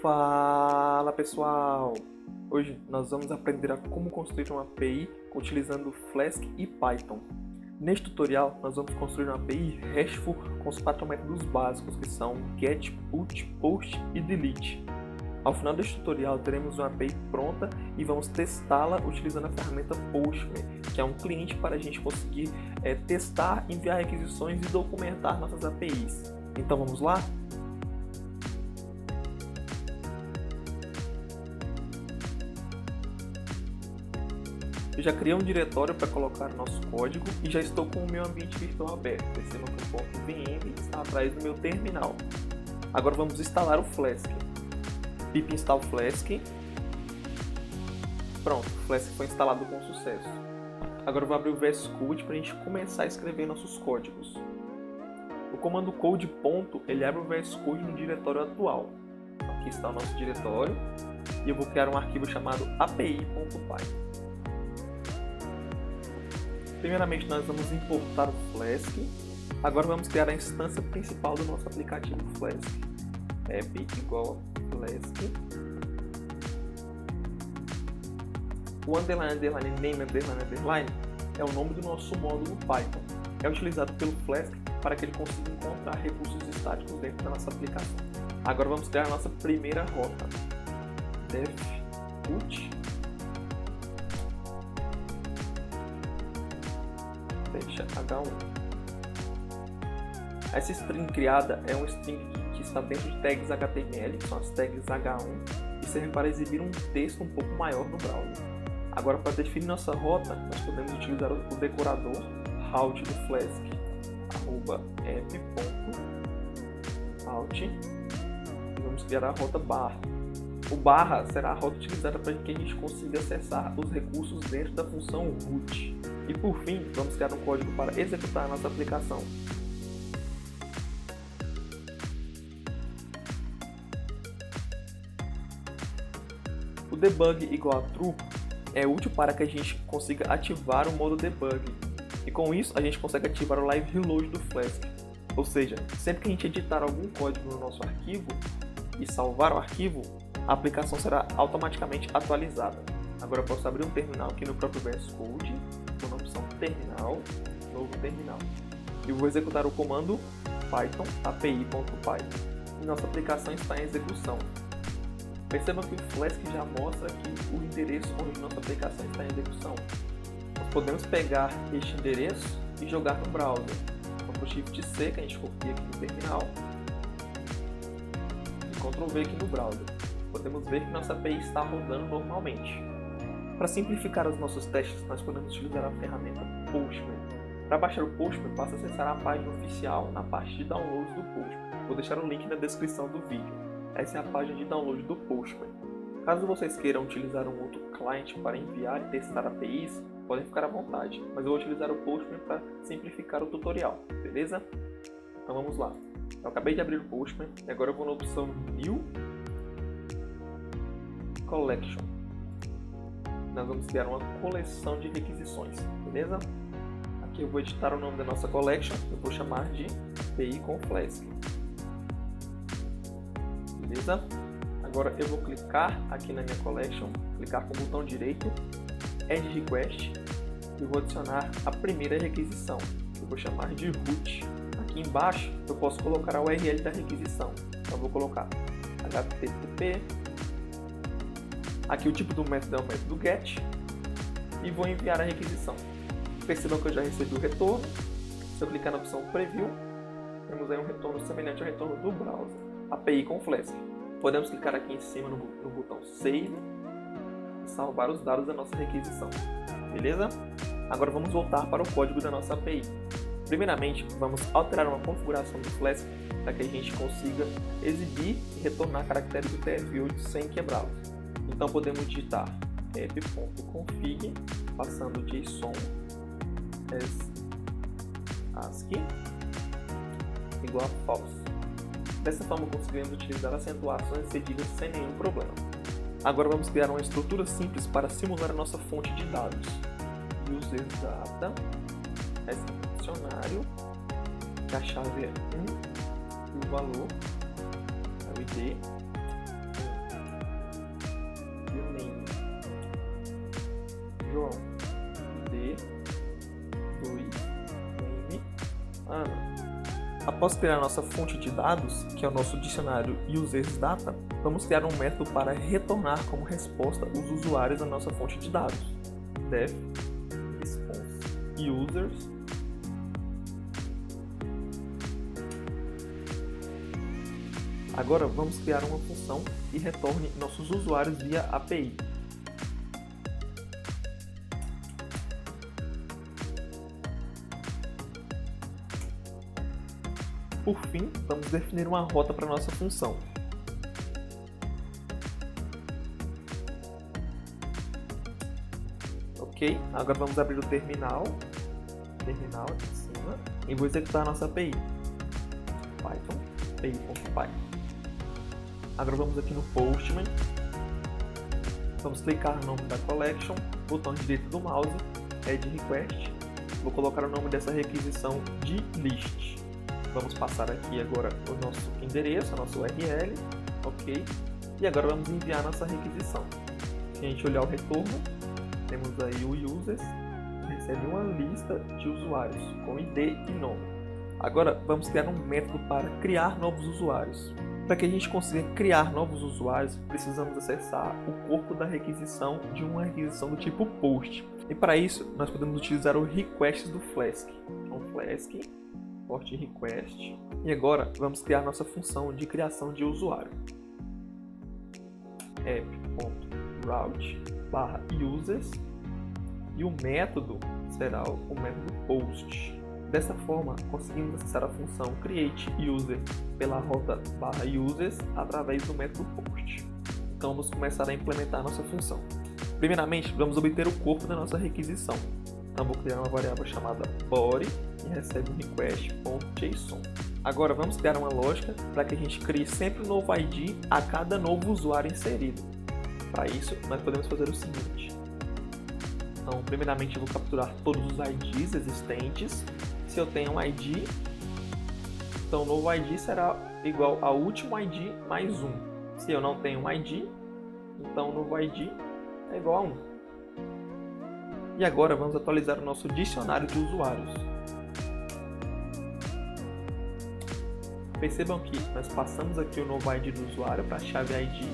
Fala pessoal! Hoje nós vamos aprender a como construir uma API utilizando Flask e Python. Neste tutorial nós vamos construir uma API RESTful com os 4 métodos básicos que são GET, PUT, POST e DELETE. Ao final deste tutorial teremos uma API pronta e vamos testá-la utilizando a ferramenta Postman, que é um cliente para a gente conseguir testar, enviar requisições e documentar nossas APIs. Então vamos lá? Eu já criei um diretório para colocar o nosso código e já estou com o meu ambiente virtual aberto. Percebam que o ponto .vm está atrás do meu terminal. Agora vamos instalar o Flask. Pip install Flask. Pronto, o Flask foi instalado com sucesso. Agora eu vou abrir o VS Code para a gente começar a escrever nossos códigos. O comando code ponto, ele abre o VS Code no diretório atual. Aqui está o nosso diretório e eu vou criar um arquivo chamado api.py. Primeiramente nós vamos importar o Flask. Agora vamos criar a instância principal do nosso aplicativo Flask. App igual a Flask. O underline name é o nome do nosso módulo Python. É utilizado pelo Flask para que ele consiga encontrar recursos estáticos dentro da nossa aplicação. Agora vamos criar a nossa primeira rota. Def put fecha H1. Essa string criada é uma string que está dentro de tags HTML, que são as tags H1, e servem para exibir um texto um pouco maior no browser. Agora, para definir nossa rota, nós podemos utilizar o decorador route do Flask, app.route, e vamos criar a rota barra. O barra será a rota utilizada para que a gente consiga acessar os recursos dentro da função root. E por fim, vamos criar um código para executar a nossa aplicação. O debug igual a true é útil para que a gente consiga ativar o modo debug. E com isso, a gente consegue ativar o live reload do Flask. Ou seja, sempre que a gente editar algum código no nosso arquivo e salvar o arquivo, a aplicação será automaticamente atualizada. Agora eu posso abrir um terminal aqui no próprio VS Code, na opção terminal, novo terminal. E vou executar o comando python api.py. E nossa aplicação está em execução. Percebam que o Flask já mostra aqui o endereço onde nossa aplicação está em execução. Nós podemos pegar este endereço e jogar no browser. Vamos para o Shift C, que a gente copia aqui no terminal, e Ctrl V aqui no browser. Podemos ver que nossa API está rodando normalmente. Para simplificar os nossos testes, nós podemos utilizar a ferramenta Postman. Para baixar o Postman, basta acessar a página oficial na parte de downloads do Postman. Vou deixar o link na descrição do vídeo. Essa é a página de download do Postman. Caso vocês queiram utilizar um outro cliente para enviar e testar APIs, podem ficar à vontade, mas eu vou utilizar o Postman para simplificar o tutorial, beleza? Então vamos lá. Eu acabei de abrir o Postman e agora eu vou na opção New Collection. Nós vamos criar uma coleção de requisições, beleza? Aqui eu vou editar o nome da nossa collection, eu vou chamar de API com Flask. Beleza? Agora eu vou clicar aqui na minha collection, clicar com o botão direito, Add Request, e vou adicionar a primeira requisição, que eu vou chamar de root. Aqui embaixo eu posso colocar a URL da requisição, então eu vou colocar http. Aqui o tipo do método é o método GET e vou enviar a requisição. Percebam que eu já recebi o retorno. Se eu clicar na opção Preview, temos aí um retorno semelhante ao retorno do browser. API com Flask. Podemos clicar aqui em cima no botão Save e salvar os dados da nossa requisição. Beleza? Agora vamos voltar para o código da nossa API. Primeiramente, vamos alterar uma configuração do Flask para que a gente consiga exibir e retornar caracteres do TF8 sem quebrá-los. Então podemos digitar app.config, passando JSON as ASCII igual a false. Dessa forma conseguimos utilizar acentuações cedidas sem nenhum problema. Agora vamos criar uma estrutura simples para simular a nossa fonte de dados. User data, dicionário, que a chave é 1 e o valor é o ID Após criar nossa fonte de dados, que é o nosso dicionário UsersData, vamos criar um método para retornar como resposta os usuários da nossa fonte de dados. Def response users Agora vamos criar uma função que retorne nossos usuários via API. Por fim, vamos definir uma rota para nossa função. Ok, agora vamos abrir o terminal aqui em cima, e vou executar a nossa API. Python, API.py. Agora vamos aqui no Postman, vamos clicar no nome da collection, botão direito do mouse, Add Request, vou colocar o nome dessa requisição de list. Vamos passar aqui agora o nosso endereço, a nossa URL, ok? E agora vamos enviar nossa requisição. Se a gente olhar o retorno, temos aí o users, recebe uma lista de usuários com ID e nome. Agora vamos criar um método para criar novos usuários. Para que a gente consiga criar novos usuários, precisamos acessar o corpo da requisição de uma requisição do tipo POST. E para isso, nós podemos utilizar o request do Flask. Então, Flask, port request. E agora, vamos criar nossa função de criação de usuário. app.route/users e o método será o método POST. Dessa forma, conseguimos acessar a função createUser pela rota /users através do método POST. Então vamos começar a implementar a nossa função. Primeiramente, vamos obter o corpo da nossa requisição. Então vou criar uma variável chamada body e recebe um request.json. Agora vamos criar uma lógica para que a gente crie sempre um novo ID a cada novo usuário inserido. Para isso, nós podemos fazer o seguinte. Então, primeiramente eu vou capturar todos os IDs existentes. Se eu tenho um ID, então o novo ID será igual ao último ID mais 1. Se eu não tenho um ID, então o novo ID é igual a 1. E agora vamos atualizar o nosso dicionário de usuários. Percebam que nós passamos aqui o novo ID do usuário para a chave ID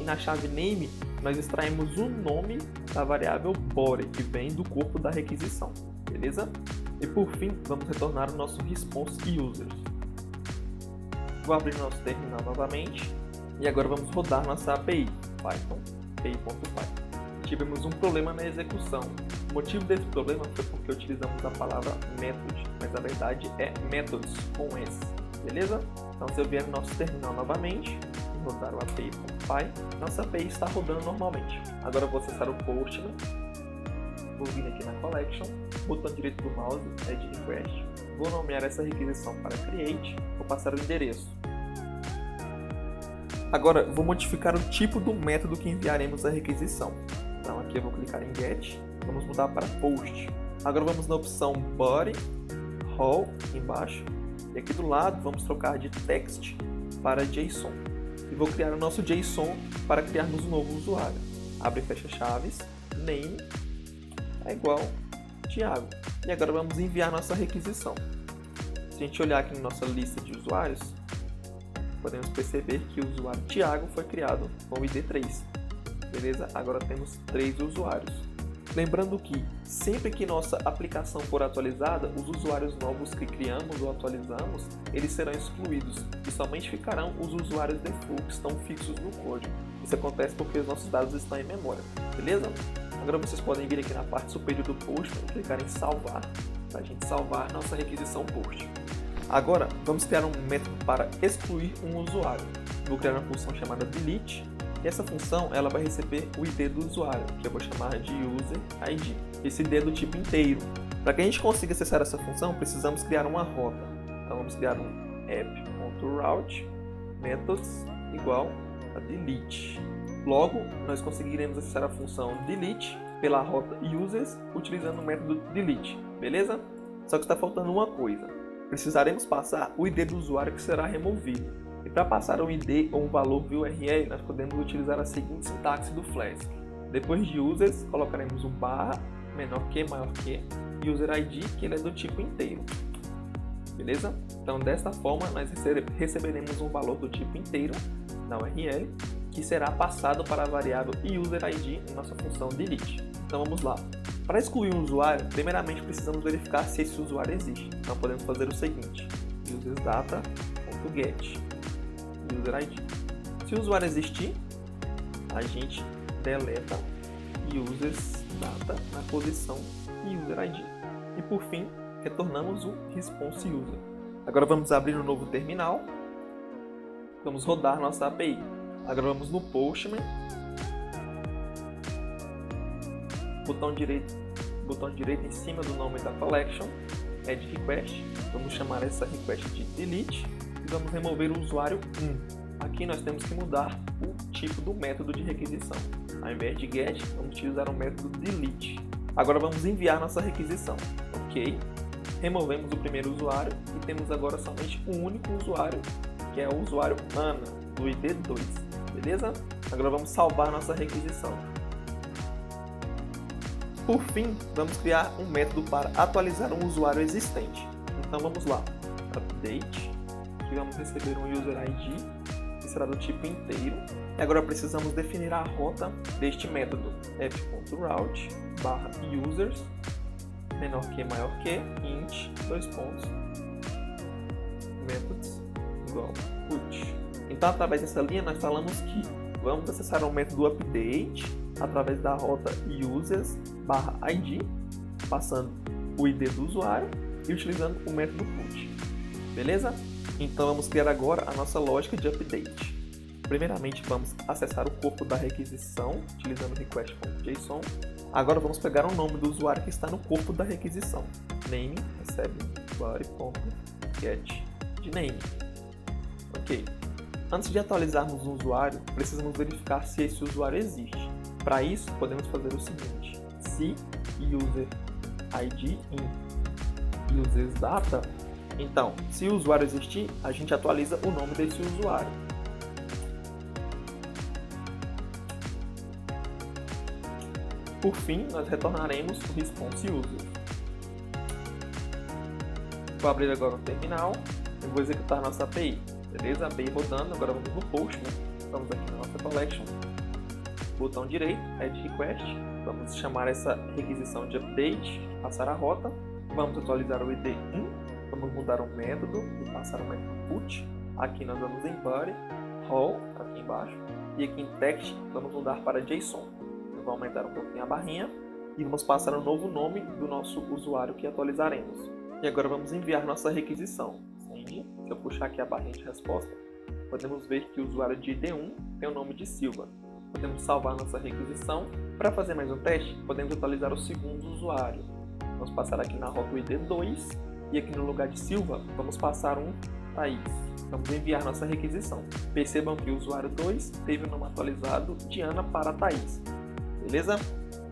e na chave name nós extraímos o nome da variável body que vem do corpo da requisição, beleza? E por fim, vamos retornar o nosso response users. Vou abrir nosso terminal novamente e agora vamos rodar nossa API, Python, API.py. Tivemos um problema na execução. O motivo desse problema foi porque utilizamos a palavra method, mas na verdade é methods com S, beleza? Então se eu vier no nosso terminal novamente e rodar o API.py, nossa API está rodando normalmente. Agora eu vou acessar o Postman. Vou vir aqui na Collection, botão direito do mouse, Add Request, vou nomear essa requisição para Create, vou passar o endereço. Agora, vou modificar o tipo do método que enviaremos a requisição. Então aqui eu vou clicar em Get, vamos mudar para Post. Agora vamos na opção Body, Raw, embaixo, e aqui do lado vamos trocar de Text para JSON. E vou criar o nosso JSON para criarmos um novo usuário. Abre e fecha chaves, name, é igual Thiago. E agora vamos enviar nossa requisição. Se a gente olhar aqui na nossa lista de usuários, podemos perceber que o usuário Thiago foi criado com o ID 3. Beleza? Agora temos 3 usuários. Lembrando que sempre que nossa aplicação for atualizada, os usuários novos que criamos ou atualizamos, eles serão excluídos e somente ficarão os usuários default que estão fixos no código. Isso acontece porque os nossos dados estão em memória. Beleza? Agora vocês podem vir aqui na parte superior do post e clicar em salvar, para a gente salvar nossa requisição post. Agora vamos criar um método para excluir um usuário. Vou criar uma função chamada delete e essa função ela vai receber o ID do usuário, que eu vou chamar de user ID. Esse ID é do tipo inteiro. Para que a gente consiga acessar essa função, precisamos criar uma rota. Então vamos criar um app.route methods igual a delete. Logo, nós conseguiremos acessar a função delete pela rota users utilizando o método delete, beleza? Só que está faltando uma coisa. Precisaremos passar o ID do usuário que será removido. E para passar o ID ou um valor via URL, nós podemos utilizar a seguinte sintaxe do Flask. Depois de users, colocaremos um barra, menor que, maior que, user ID, que ele é do tipo inteiro. beleza? Então, desta forma, nós receberemos um valor do tipo inteiro na URL, que será passado para a variável UserID em nossa função delete. Então, vamos lá. Para excluir um usuário, primeiramente precisamos verificar se esse usuário existe. Então, podemos fazer o seguinte: usersdata.get UserID. Se o usuário existir, a gente deleta usersdata na posição UserID. E por fim, retornamos o response user. Agora vamos abrir um novo terminal. Vamos rodar nossa API. Agora vamos no Postman. Botão direito em cima do nome da collection, add request. Vamos chamar essa request de delete e vamos remover o usuário 1. Aqui nós temos que mudar o tipo do método de requisição. Ao invés de get, vamos utilizar o método delete. Agora vamos enviar nossa requisição. Ok. Removemos o primeiro usuário e temos agora somente um único usuário, que é o usuário Ana, do ID 2. Beleza? Agora vamos salvar nossa requisição. Por fim, vamos criar um método para atualizar um usuário existente. Então vamos lá. Update. Aqui vamos receber um UserID, que será do tipo inteiro. E agora precisamos definir a rota deste método. app.route /users menor que maior que int methods igual put. Então, através dessa linha, nós falamos que vamos acessar o método update através da rota users/id, passando o ID do usuário e utilizando o método put. Beleza? Então vamos criar agora a nossa lógica de update. Primeiramente vamos acessar o corpo da requisição utilizando request.json. Agora vamos pegar o nome do usuário que está no corpo da requisição. Name recebe body.get de name. Ok. Antes de atualizarmos um usuário, precisamos verificar se esse usuário existe. Para isso, podemos fazer o seguinte: se UserID in usersdata, então, se o usuário existir, a gente atualiza o nome desse usuário. Por fim, nós retornaremos o response user. Vou abrir agora o terminal e vou executar nossa API. Beleza? A API rodando, agora vamos no Postman. Estamos aqui na nossa collection. Botão direito, add request. Vamos chamar essa requisição de update, passar a rota. Vamos atualizar o ID 1. Vamos mudar o método e passar o método put. Aqui nós vamos em body, role, aqui embaixo. E aqui em text, vamos mudar para JSON. Eu vou aumentar um pouquinho a barrinha e vamos passar o novo nome do nosso usuário que atualizaremos. E agora vamos enviar nossa requisição. Se eu puxar aqui a barrinha de resposta, podemos ver que o usuário de ID1 tem o nome de Silva. Podemos salvar nossa requisição. Para fazer mais um teste, podemos atualizar o segundo usuário. Vamos passar aqui na rota ID2 e aqui no lugar de Silva, vamos passar um Thaís. Vamos enviar nossa requisição. Percebam que o usuário 2 teve o nome atualizado de Ana para Thaís. Beleza?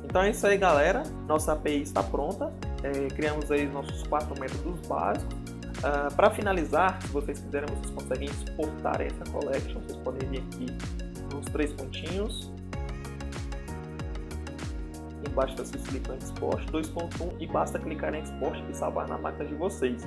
Então é isso aí, galera. Nossa API está pronta. Criamos aí nossos 4 métodos básicos. Para finalizar, se vocês quiserem, vocês conseguem exportar essa collection. Vocês podem vir aqui nos 3 pontinhos. Embaixo está escrito em Export 2.1 e basta clicar em Export e salvar na máquina de vocês.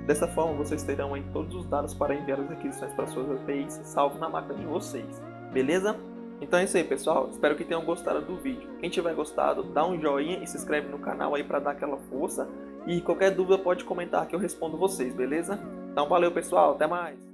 Dessa forma, vocês terão aí todos os dados para enviar as requisições para suas APIs salvo na máquina de vocês. Beleza? Então é isso aí, pessoal. Espero que tenham gostado do vídeo. Quem tiver gostado, dá um joinha e se inscreve no canal aí para dar aquela força. E qualquer dúvida pode comentar que eu respondo vocês, beleza? Então valeu, pessoal. Até mais!